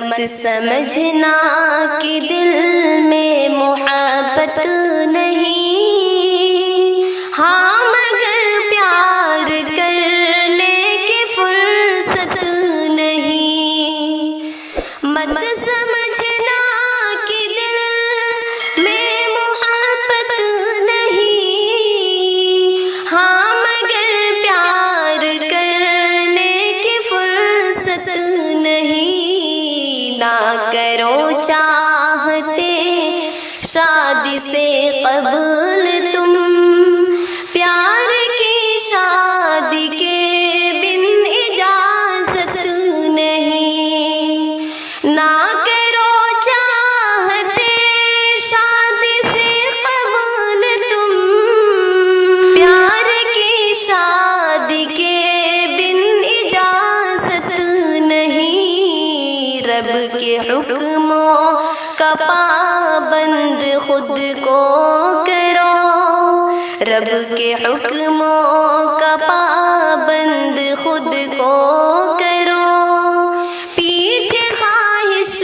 مت سمجھنا کہ دل میں محبت نہیں، ہاں مگر پیار کرنے کی فرصت نہیں۔ مت سمجھنا کہ دل میں محبت نہیں، ہاں مگر پیار کرنے کی فرصت نہیں۔ نہ کرو چاہتے شادی سے قبل تم، پیار کی شادی کے بن اجازت نہیں۔ نہ کرو چاہتے شادی سے قبل تم، پیار کی شادی کے بن اجازت نہیں۔ رب کے حکموں کا پابند خود کو کرو، رب کے حکموں کا پابند خود کو کرو۔ پیچھے خواہش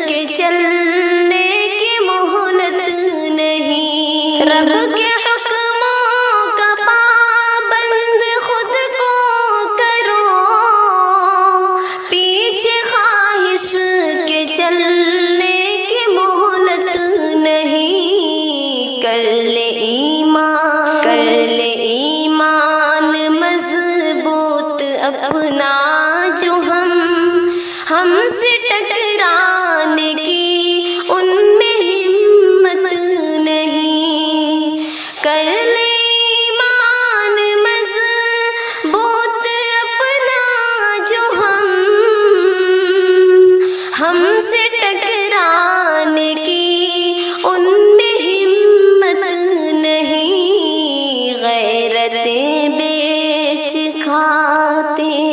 کے چلنے کی مہلت نہیں۔ رب کے حکموں کا پابند خود کو کرو، پیچھے خواہش کے چلنے کی مہلت نہیں۔ کر لے ایمان مضبوط اپنا، جو ہم سے ٹکرانے کی ان میں ہمت نہیں۔ کر لے ایمان مضبوط اپنا، جو ہم سے ٹکرانے کی ان میں ہمت نہیں۔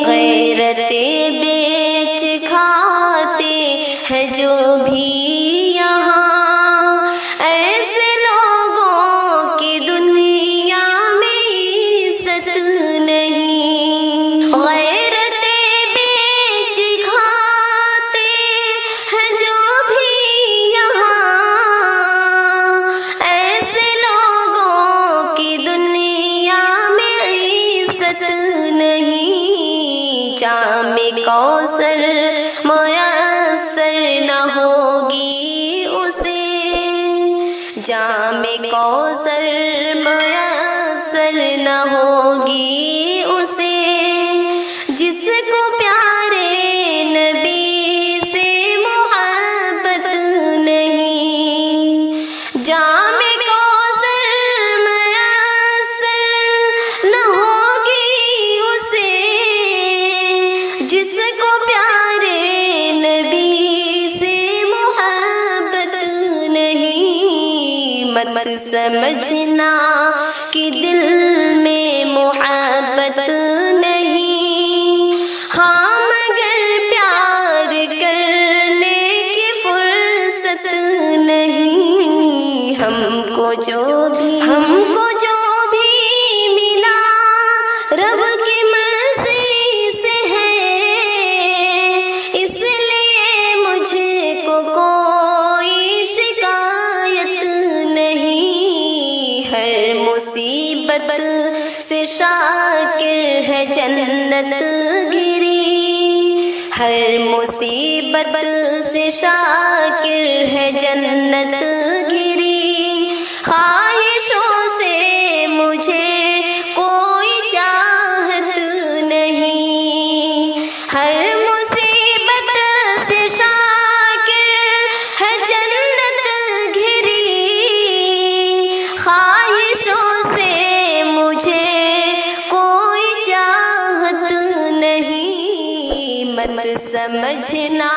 غیرتیں بیچ کھاتے ہیں جو بھی یہاں، ایسے لوگوں کی دنیا میں عزت نہیں۔ غیرتیں بیچ کھاتے ہیں جو بھی یہاں، ایسے لوگوں کی دنیا میں عزت نہیں۔ جام کوثر میسر نہ ہوگی اسے، جام کوثر میسر نہ ہوگی اسے، جس کو پیارے نبی سے محبت نہیں۔ جام کوثر میسر نہ ہوگی اسے، جس کو پیارے نبی سے محبت نہیں۔ مت سمجھنا کہ دل میں محبت نہیں، ہاں مگر پیار کرنے کی فرصت نہیں۔ ہم کو جو بھی ملا رب کی مرضی سے ہے، اس لیے مجھے کو کوئی شکایت نہیں۔ ہر مصیبت سے شاکر ہے جنت گری، ہر مصیبت سے شاکر ہے جنت گری۔ خواہشوں سے مجھے کوئی چاہت نہیں، ہر مصیبت سے شاکر ہے جنت گھری۔ خواہشوں سے مجھے کوئی چاہت نہیں۔ مت سمجھنا